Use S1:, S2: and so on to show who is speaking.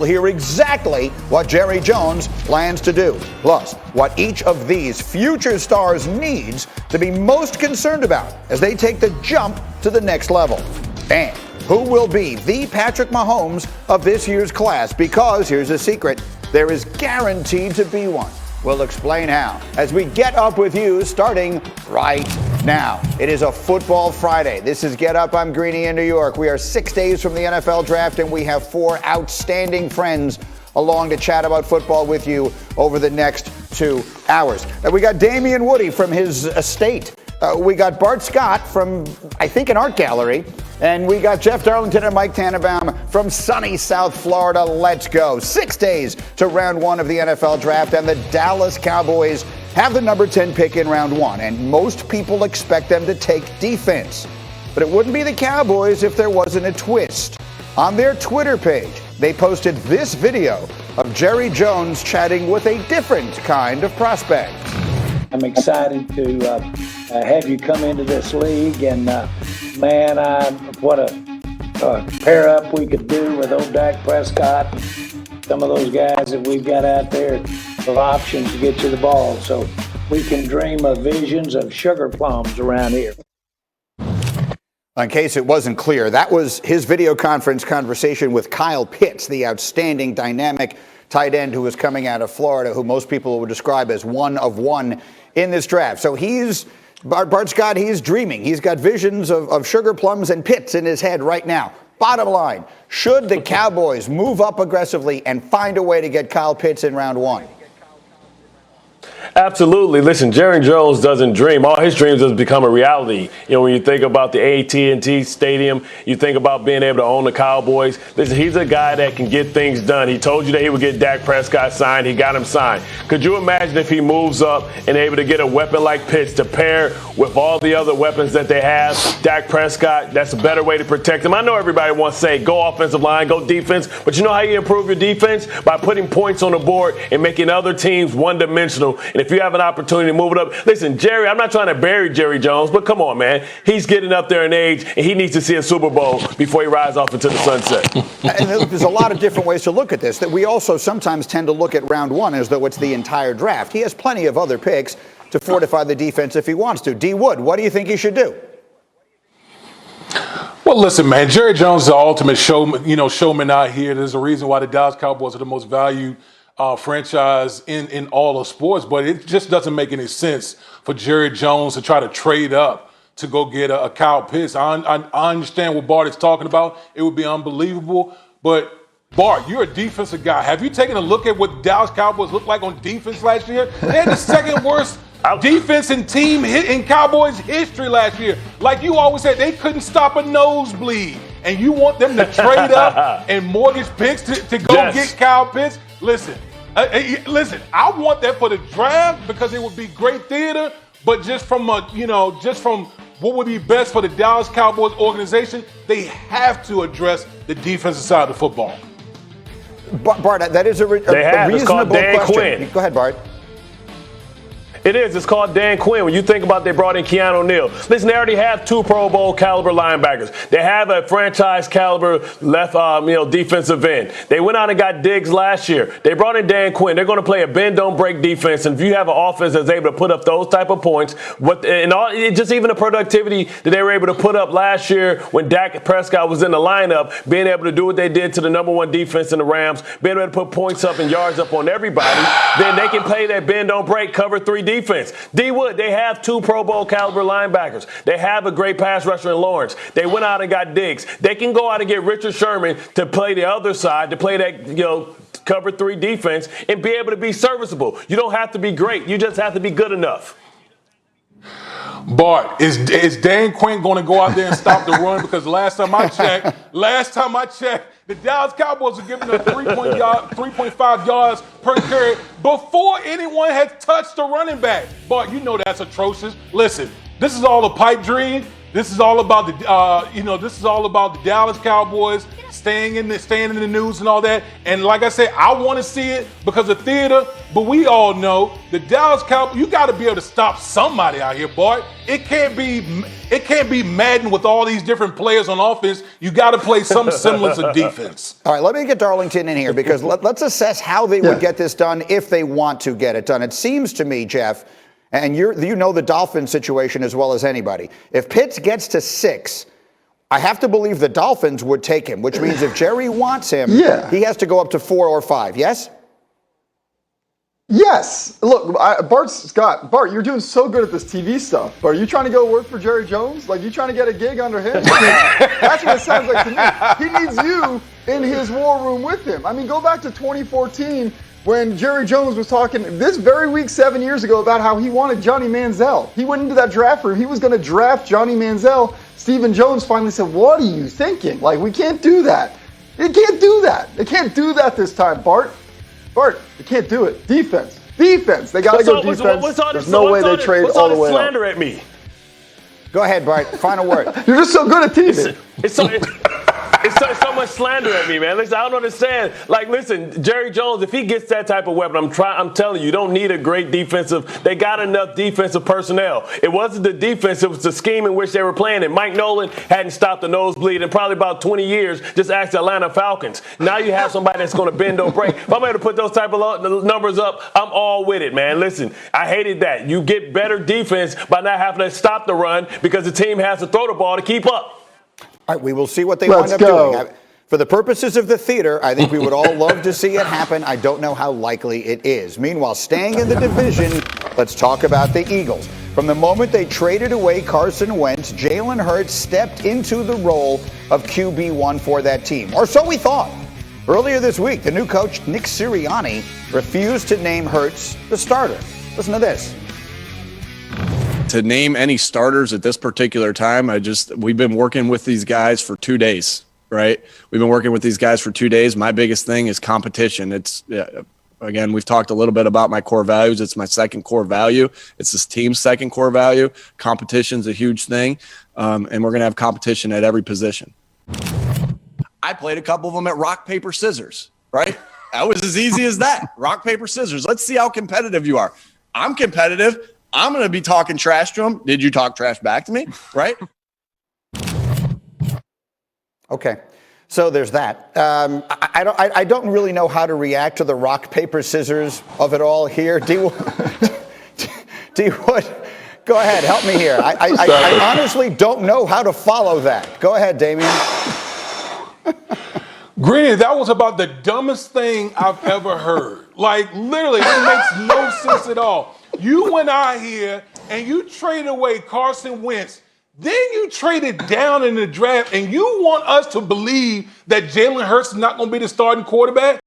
S1: We'll hear exactly what Jerry Jones plans to do, plus what each of these future stars needs to be most concerned about as they take the jump to the next level. And who will be the Patrick Mahomes of this year's class? Because here's a secret, there is guaranteed to be one. We'll explain how as we get up with you starting right now. It is a football Friday. This is Get Up. I'm Greeny in New York. We are 6 days from the NFL draft, and we have 4 outstanding friends along to chat about football with you over the next 2 hours. We got Damien Woody from his estate. We got Bart Scott from, I think, an art gallery. And we got Jeff Darlington and Mike Tannenbaum from sunny South Florida. Let's go. 6 days to round 1 of the NFL draft, and the Dallas Cowboys have the number 10 pick in round 1. And most people expect them to take defense. But it wouldn't be the Cowboys if there wasn't a twist. On their Twitter page, they posted this video of Jerry Jones chatting with a different kind of prospect.
S2: I'm excited to have you come into this league, and man, what a pair up we could do with old Dak Prescott. Some of those guys that we've got out there of options to get you the ball, so we can dream of visions of sugar plums around here.
S1: In case it wasn't clear, that was his video conference conversation with Kyle Pitts, the outstanding, dynamic tight end who is coming out of Florida, who most people would describe as one of one in this draft. So Bart Scott, he's dreaming. He's got visions of sugar plums and pits in his head right now. Bottom line, should the Cowboys move up aggressively and find a way to get Kyle Pitts in round 1?
S3: Absolutely. Listen, Jerry Jones doesn't dream. All his dreams has become a reality. You know, when you think about the AT&T Stadium, you think about being able to own the Cowboys. Listen, he's a guy that can get things done. He told you that he would get Dak Prescott signed. He got him signed. Could you imagine if he moves up and able to get a weapon like Pitts to pair with all the other weapons that they have? Dak Prescott, that's a better way to protect him. I know everybody wants to say go offensive line, go defense, but you know how you improve your defense? By putting points on the board and making other teams one-dimensional. And if you have an opportunity to move it up, listen, Jerry, I'm not trying to bury Jerry Jones, but come on, man. He's getting up there in age, and he needs to see a Super Bowl before he rides off into the sunset.
S1: And there's a lot of different ways to look at this. That we also sometimes tend to look at round 1 as though it's the entire draft. He has plenty of other picks to fortify the defense if he wants to. D. Wood, what do you think he should do?
S4: Well, listen, man, Jerry Jones is the ultimate showman out here. There's a reason why the Dallas Cowboys are the most valued franchise in all of sports, but it just doesn't make any sense for Jerry Jones to try to trade up to go get a Kyle Pitts. I understand what Bart is talking about. It would be unbelievable, but Bart, you're a defensive guy. Have you taken a look at what Dallas Cowboys looked like on defense last year? They had the second worst defense in team in Cowboys history last year. Like you always said, they couldn't stop a nosebleed. And you want them to trade up and mortgage picks to go get Kyle Pitts? Listen, I want that for the draft because it would be great theater. But just from what would be best for the Dallas Cowboys organization, they have to address the defensive side of the football.
S1: Bart, that is a reasonable
S3: It's called Dan
S1: question.
S3: Quinn.
S1: Go ahead, Bart.
S3: It is. It's called Dan Quinn. When you think about they brought in Keanu Neal. Listen, they already have 2 Pro Bowl caliber linebackers. They have a franchise caliber left, defensive end. They went out and got Diggs last year. They brought in Dan Quinn. They're going to play a bend don't break defense. And if you have an offense that's able to put up those type of points, just even the productivity that they were able to put up last year when Dak Prescott was in the lineup, being able to do what they did to the number 1 defense in the Rams, being able to put points up and yards up on everybody, then they can play that bend don't break cover 3 defense. D. Wood, they have 2 Pro Bowl caliber linebackers. They have a great pass rusher in Lawrence. They went out and got Diggs. They can go out and get Richard Sherman to play the other side, to play that, cover 3 defense and be able to be serviceable. You don't have to be great. You just have to be good enough.
S4: Bart, is Dan Quinn going to go out there and stop the run? Because last time I checked, the Dallas Cowboys are giving them 3.5 yards per carry before anyone has touched the running back. Bart, you know that's atrocious. Listen, this is all a pipe dream. This is all about the Dallas Cowboys staying in the news and all that. And like I said, I want to see it because of theater, but we all know the Dallas Cowboys, you got to be able to stop somebody out here, boy. It can't be Madden with all these different players on offense. You got to play some semblance of defense.
S1: All right, let me get Darlington in here because let's assess how they would get this done if they want to get it done. It seems to me, Jeff, and you know the Dolphins situation as well as anybody. If Pitts gets to 6, I have to believe the Dolphins would take him, which means if Jerry wants him, he has to go up to 4 or 5, yes?
S5: Yes. Look, Bart, you're doing so good at this TV stuff. Are you trying to go work for Jerry Jones? Like, you trying to get a gig under him? That's what it sounds like to me. He needs you in his war room with him. I mean, go back to 2014 when Jerry Jones was talking this very week 7 years ago about how he wanted Johnny Manziel. He went into that draft room. He was going to draft Johnny Manziel. Stephen Jones finally said, "What are you thinking? Like, we can't do that. They can't do that. They can't do that this time, Bart. Bart, they can't do it. Defense. They got to go defense. There's no way they trade all the way
S3: slander at me?
S1: Go ahead, Bart. Final word.
S5: You're just so good at TV.
S3: It's so much slander at me, man. Listen, I don't understand. Like, listen, Jerry Jones, if he gets that type of weapon, I'm telling you, you don't need a great defensive. They got enough defensive personnel. It wasn't the defense, it was the scheme in which they were playing. And Mike Nolan hadn't stopped the nosebleed in probably about 20 years. Just ask the Atlanta Falcons. Now you have somebody that's going to bend or break. If I'm able to put those type of numbers up, I'm all with it, man. Listen, I hated that. You get better defense by not having to stop the run because the team has to throw the ball to keep up.
S1: All right, we will see what they wind up doing. For the purposes of the theater, I think we would all love to see it happen. I don't know how likely it is. Meanwhile, staying in the division, let's talk about the Eagles. From the moment they traded away Carson Wentz, Jalen Hurts stepped into the role of QB1 for that team. Or so we thought. Earlier this week, the new coach, Nick Sirianni, refused to name Hurts the starter. Listen to this.
S6: To name any starters at this particular time, we've been working with these guys for 2 days, right? We've been working with these guys for 2 days. My biggest thing is competition. Again, we've talked a little bit about my core values. It's my second core value. It's this team's second core value. Competition's a huge thing, and we're going to have competition at every position. I played a couple of them at rock, paper, scissors, right? That was as easy as that. Rock, paper, scissors. Let's see how competitive you are. I'm competitive. I'm going to be talking trash to him. Did you talk trash back to me? Right?
S1: Okay. So there's that. I don't really know how to react to the rock, paper, scissors of it all here. D-Wood, go ahead. Help me here. I honestly don't know how to follow that. Go ahead, Damien.
S4: Greeny, that was about the dumbest thing I've ever heard. Like, literally, it makes no sense at all. You went out here and you traded away Carson Wentz. Then you traded down in the draft, and you want us to believe that Jalen Hurts is not going to be the starting quarterback?